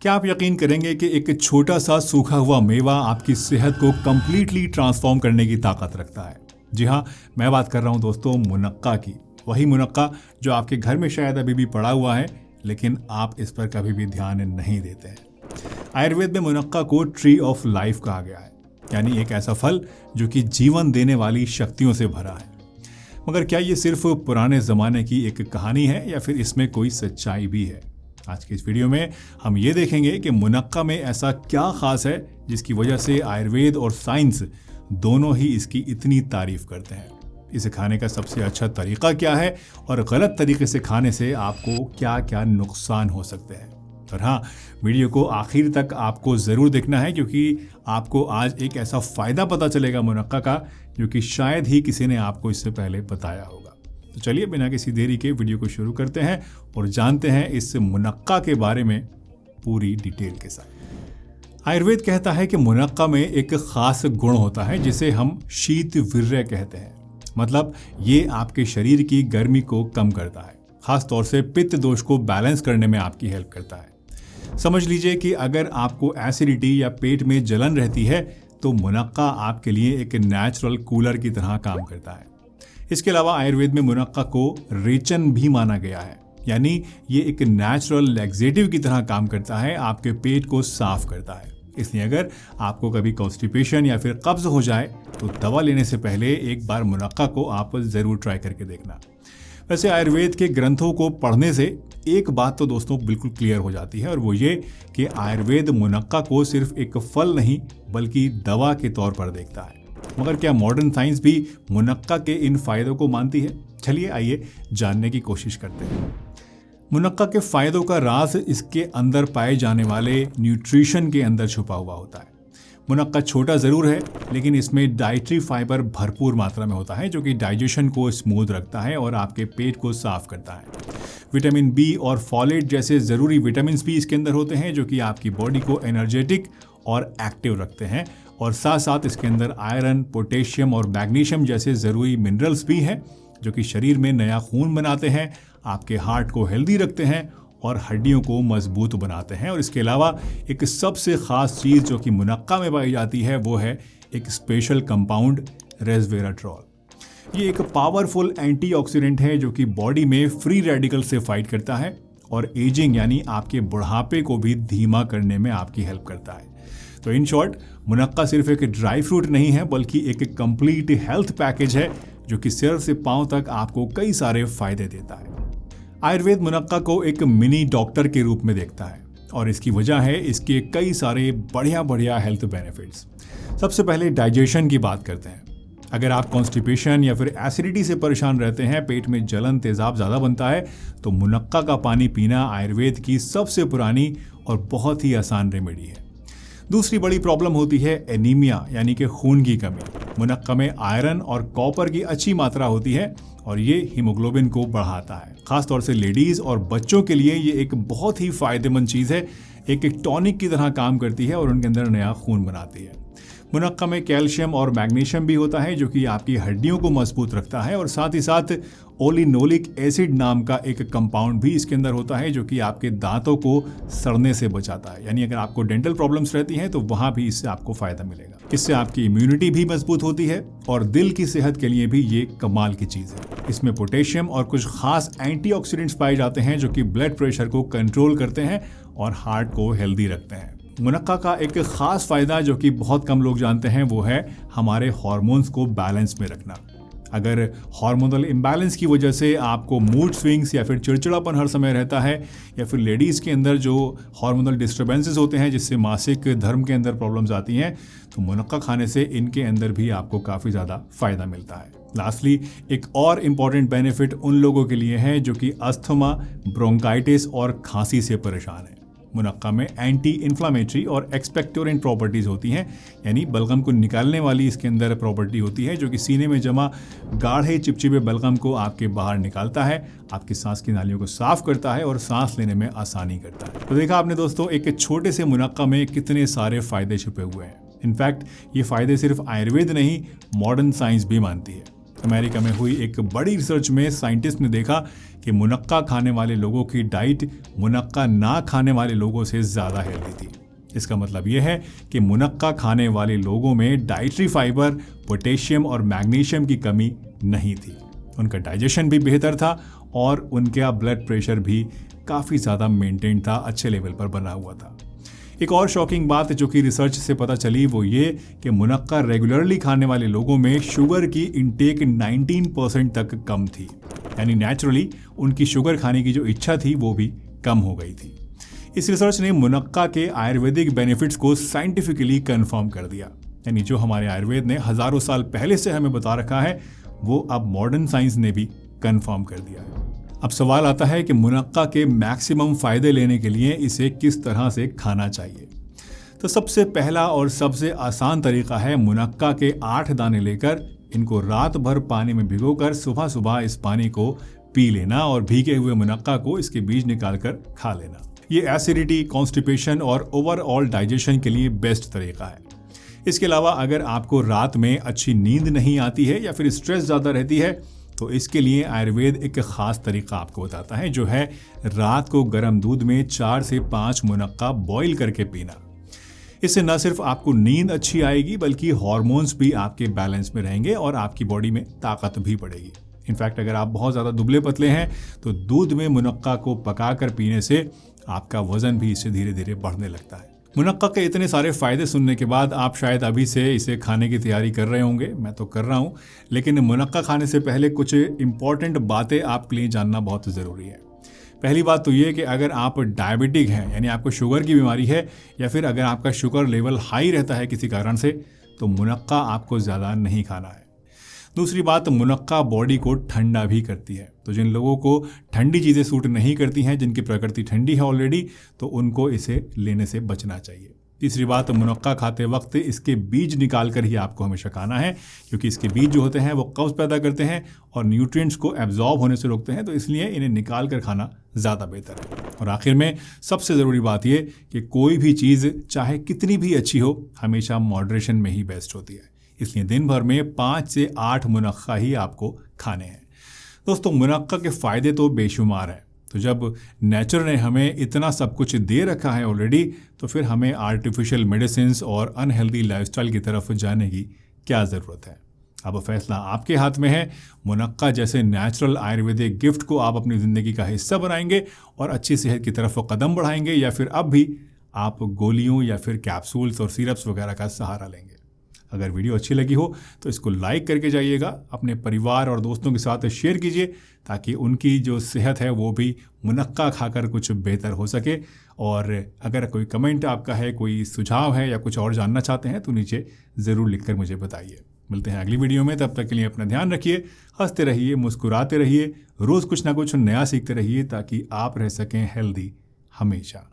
क्या आप यकीन करेंगे कि एक छोटा सा सूखा हुआ मेवा आपकी सेहत को कंप्लीटली ट्रांसफॉर्म करने की ताकत रखता है। जी हाँ, मैं बात कर रहा हूँ दोस्तों मुनक्का की। वही मुनक्का जो आपके घर में शायद अभी भी पड़ा हुआ है, लेकिन आप इस पर कभी भी ध्यान नहीं देते हैं। आयुर्वेद में मुनक्का को ट्री ऑफ लाइफ कहा गया है, यानी एक ऐसा फल जो कि जीवन देने वाली शक्तियों से भरा है। मगर क्या ये सिर्फ पुराने ज़माने की एक कहानी है या फिर इसमें कोई सच्चाई भी है? आज की इस वीडियो में हम ये देखेंगे कि मुनक्का में ऐसा क्या खास है जिसकी वजह से आयुर्वेद और साइंस दोनों ही इसकी इतनी तारीफ करते हैं। इसे खाने का सबसे अच्छा तरीका क्या है और गलत तरीके से खाने से आपको क्या क्या नुकसान हो सकते हैं। और हाँ, वीडियो को आखिर तक आपको ज़रूर देखना है, क्योंकि आपको आज एक ऐसा फ़ायदा पता चलेगा मुनक्का का जो कि शायद ही किसी ने आपको इससे पहले बताया होगा। तो चलिए बिना किसी देरी के वीडियो को शुरू करते हैं और जानते हैं इस मुनक्का के बारे में पूरी डिटेल के साथ। आयुर्वेद कहता है कि मुनक्का में एक खास गुण होता है जिसे हम शीतवीर्य कहते हैं। मतलब ये आपके शरीर की गर्मी को कम करता है, खास तौर से पित्त दोष को बैलेंस करने में आपकी हेल्प करता है। समझ लीजिए कि अगर आपको एसिडिटी या पेट में जलन रहती है तो मुनक्का आपके लिए एक नेचुरल कूलर की तरह काम करता है। इसके अलावा आयुर्वेद में मुनक्का को रेचन भी माना गया है, यानी ये एक नेचुरल लैक्सेटिव की तरह काम करता है, आपके पेट को साफ करता है। इसलिए अगर आपको कभी कॉन्स्टिपेशन या फिर कब्ज हो जाए तो दवा लेने से पहले एक बार मुनक्का को आप ज़रूर ट्राई करके देखना। वैसे आयुर्वेद के ग्रंथों को पढ़ने से एक बात तो दोस्तों बिल्कुल क्लियर हो जाती है, और वो ये कि आयुर्वेद मुनक्का को सिर्फ एक फल नहीं बल्कि दवा के तौर पर देखता है। मगर क्या मॉडर्न साइंस भी मुनक्का के इन फायदों को मानती है? चलिए आइए जानने की कोशिश करते हैं। मुनक्का के फायदों का राज इसके अंदर पाए जाने वाले न्यूट्रिशन के अंदर छुपा हुआ होता है। मुनक्का छोटा ज़रूर है, लेकिन इसमें डाइटरी फाइबर भरपूर मात्रा में होता है जो कि डाइजेशन को स्मूथ रखता है और आपके पेट को साफ करता है। विटामिन बी और फॉलेट जैसे ज़रूरी विटामिन भी इसके अंदर होते हैं जो कि आपकी बॉडी को एनर्जेटिक और एक्टिव रखते हैं, और साथ साथ इसके अंदर आयरन, पोटेशियम और मैग्नीशियम जैसे ज़रूरी मिनरल्स भी हैं जो कि शरीर में नया खून बनाते हैं, आपके हार्ट को हेल्दी रखते हैं और हड्डियों को मजबूत बनाते हैं। और इसके अलावा एक सबसे ख़ास चीज़ जो कि मुनक्का में पाई जाती है वो है एक स्पेशल कंपाउंड रेस्वेराट्रॉल। ये एक पावरफुल एंटीऑक्सीडेंट है जो कि बॉडी में फ्री रेडिकल से फाइट करता है और एजिंग यानी आपके बुढ़ापे को भी धीमा करने में आपकी हेल्प करता है। तो इन शॉर्ट, मुनक्का सिर्फ एक ड्राई फ्रूट नहीं है बल्कि एक कंप्लीट हेल्थ पैकेज है जो कि सिर से पांव तक आपको कई सारे फायदे देता है। आयुर्वेद मुनक्का को एक मिनी डॉक्टर के रूप में देखता है, और इसकी वजह है इसके कई सारे बढ़िया हेल्थ बेनिफिट्स। सबसे पहले डाइजेशन की बात करते हैं। अगर आप कॉन्स्टिपेशन या फिर एसिडिटी से परेशान रहते हैं, पेट में जलन तेजाब ज़्यादा बनता है, तो मुनक्का का पानी पीना आयुर्वेद की सबसे पुरानी और बहुत ही आसान रेमेडी है। दूसरी बड़ी प्रॉब्लम होती है एनीमिया, यानी कि खून की कमी। मुनक्का में आयरन और कॉपर की अच्छी मात्रा होती है और ये हीमोग्लोबिन को बढ़ाता है। खास तौर से लेडीज़ और बच्चों के लिए ये एक बहुत ही फायदेमंद चीज़ है, एक टॉनिक की तरह काम करती है और उनके अंदर नया खून बनाती है। मुनक्का में कैल्शियम और मैग्नीशियम भी होता है जो कि आपकी हड्डियों को मजबूत रखता है, और साथ ही साथ ओलिनोलिक एसिड नाम का एक कंपाउंड भी इसके अंदर होता है जो कि आपके दांतों को सड़ने से बचाता है। यानी अगर आपको डेंटल प्रॉब्लम्स रहती हैं तो वहाँ भी इससे आपको फ़ायदा मिलेगा। इससे आपकी इम्यूनिटी भी मजबूत होती है और दिल की सेहत के लिए भी ये कमाल की चीज़ है। इसमें पोटेशियम और कुछ खास एंटीऑक्सीडेंट्स पाए जाते हैं जो कि ब्लड प्रेशर को कंट्रोल करते हैं और हार्ट को हेल्दी रखते हैं। मुनक्का का एक खास फ़ायदा जो कि बहुत कम लोग जानते हैं वो है हमारे हार्मोन्स को बैलेंस में रखना। अगर हार्मोनल इम्बैलेंस की वजह से आपको मूड स्विंग्स या फिर चिड़चिड़ापन हर समय रहता है, या फिर लेडीज़ के अंदर जो हार्मोनल डिस्टर्बेंसेस होते हैं जिससे मासिक धर्म के अंदर प्रॉब्लम्स आती हैं, तो मुनक्का खाने से इनके अंदर भी आपको काफ़ी ज़्यादा फ़ायदा मिलता है। लास्टली, एक और इम्पॉर्टेंट बेनिफिट उन लोगों के लिए है जो कि अस्थमा, ब्रोंकाइटिस और खांसी से परेशान है। मुनक्का में एंटी इन्फ्लामेटरी और एक्सपेक्टोरेंट प्रॉपर्टीज़ होती हैं, यानी बलगम को निकालने वाली इसके अंदर प्रॉपर्टी होती है जो कि सीने में जमा गाढ़े चिपचिपे बलगम को आपके बाहर निकालता है, आपकी सांस की नालियों को साफ करता है और सांस लेने में आसानी करता है। तो देखा आपने दोस्तों, एक छोटे से मुनक्का में कितने सारे फायदे छुपे हुए हैं। इनफैक्ट ये फायदे सिर्फ आयुर्वेद नहीं, मॉडर्न साइंस भी मानती है। अमेरिका में हुई एक बड़ी रिसर्च में साइंटिस्ट ने देखा कि मुनक्का खाने वाले लोगों की डाइट मुनक्का ना खाने वाले लोगों से ज़्यादा हेल्दी थी। इसका मतलब यह है कि मुनक्का खाने वाले लोगों में डाइटरी फाइबर, पोटेशियम और मैग्नीशियम की कमी नहीं थी। उनका डाइजेशन भी बेहतर था और उनका ब्लड प्रेशर भी काफ़ी ज़्यादा मेंटेन था, अच्छे लेवल पर बना हुआ था। एक और शॉकिंग बात जो कि रिसर्च से पता चली वो ये कि मुनक्का रेगुलरली खाने वाले लोगों में शुगर की इंटेक 19% तक कम थी, यानी नेचुरली उनकी शुगर खाने की जो इच्छा थी वो भी कम हो गई थी। इस रिसर्च ने मुनक्का के आयुर्वेदिक बेनिफिट्स को साइंटिफिकली कंफर्म कर दिया, यानी जो हमारे आयुर्वेद ने हजारों साल पहले से हमें बता रखा है वो अब मॉडर्न साइंस ने भी कंफर्म कर दिया है। अब सवाल आता है कि मुनक्का के मैक्सिमम फायदे लेने के लिए इसे किस तरह से खाना चाहिए। तो सबसे पहला और सबसे आसान तरीका है मुनक्का के 8 दाने लेकर इनको रात भर पानी में भिगोकर सुबह सुबह इस पानी को पी लेना और भीगे हुए मुनक्का को इसके बीज निकालकर खा लेना। ये एसिडिटी, कॉन्स्टिपेशन और ओवरऑल डाइजेशन के लिए बेस्ट तरीका है। इसके अलावा अगर आपको रात में अच्छी नींद नहीं आती है या फिर स्ट्रेस ज़्यादा रहती है तो इसके लिए आयुर्वेद एक ख़ास तरीका आपको बताता है, जो है रात को गर्म दूध में 4 से 5 मुनक्का बॉईल करके पीना। इससे न सिर्फ आपको नींद अच्छी आएगी बल्कि हार्मोन्स भी आपके बैलेंस में रहेंगे और आपकी बॉडी में ताकत भी बढ़ेगी। इनफैक्ट अगर आप बहुत ज़्यादा दुबले पतले हैं तो दूध में मुनक्का को पकाकर पीने से आपका वजन भी इससे धीरे धीरे बढ़ने लगता है। मुनक्का के इतने सारे फ़ायदे सुनने के बाद आप शायद अभी से इसे खाने की तैयारी कर रहे होंगे, मैं तो कर रहा हूँ, लेकिन मुनक्का खाने से पहले कुछ इंपॉर्टेंट बातें आपके लिए जानना बहुत ज़रूरी है। पहली बात तो ये कि अगर आप डायबिटिक हैं, यानी आपको शुगर की बीमारी है या फिर अगर आपका शुगर लेवल हाई रहता है किसी कारण से, तो मुनक्का आपको ज़्यादा नहीं खाना है। दूसरी बात, मुनक्का बॉडी को ठंडा भी करती है, तो जिन लोगों को ठंडी चीज़ें सूट नहीं करती हैं, जिनकी प्रकृति ठंडी है ऑलरेडी, तो उनको इसे लेने से बचना चाहिए। तीसरी बात, मुनक्का खाते वक्त इसके बीज निकाल कर ही आपको हमेशा खाना है, क्योंकि इसके बीज जो होते हैं वो कब्ज पैदा करते हैं और न्यूट्रिएंट्स को एब्जॉर्ब होने से रोकते हैं, तो इसलिए इन्हें निकाल कर खाना ज़्यादा बेहतर है। और आखिर में सबसे ज़रूरी बात ये कि कोई भी चीज़ चाहे कितनी भी अच्छी हो, हमेशा मॉडरेशन में ही बेस्ट होती है। इसलिए दिन भर में 5 से 8 मुनक्का ही आपको खाने हैं। दोस्तों, मुनक्का के फ़ायदे तो बेशुमार हैं, तो जब नेचर ने हमें इतना सब कुछ दे रखा है ऑलरेडी, तो फिर हमें आर्टिफिशियल मेडिसिन्स और अनहेल्दी लाइफस्टाइल की तरफ जाने की क्या ज़रूरत है। अब फैसला आपके हाथ में है। मुनक्का जैसे नेचुरल आयुर्वेदिक गिफ्ट को आप अपनी ज़िंदगी का हिस्सा बनाएंगे और अच्छी सेहत की तरफ कदम बढ़ाएंगे, या फिर अब भी आप गोलियों या फिर कैप्सूल्स और सिरप्स वगैरह का सहारा लेंगे। अगर वीडियो अच्छी लगी हो तो इसको लाइक करके जाइएगा, अपने परिवार और दोस्तों के साथ शेयर कीजिए ताकि उनकी जो सेहत है वो भी मुनक्का खाकर कुछ बेहतर हो सके। और अगर कोई कमेंट आपका है, कोई सुझाव है या कुछ और जानना चाहते हैं तो नीचे ज़रूर लिखकर मुझे बताइए। मिलते हैं अगली वीडियो में, तब तक के लिए अपना ध्यान रखिए, हंसते रहिए, मुस्कुराते रहिए, रोज़ कुछ ना कुछ नया सीखते रहिए ताकि आप रह सकें हेल्दी हमेशा।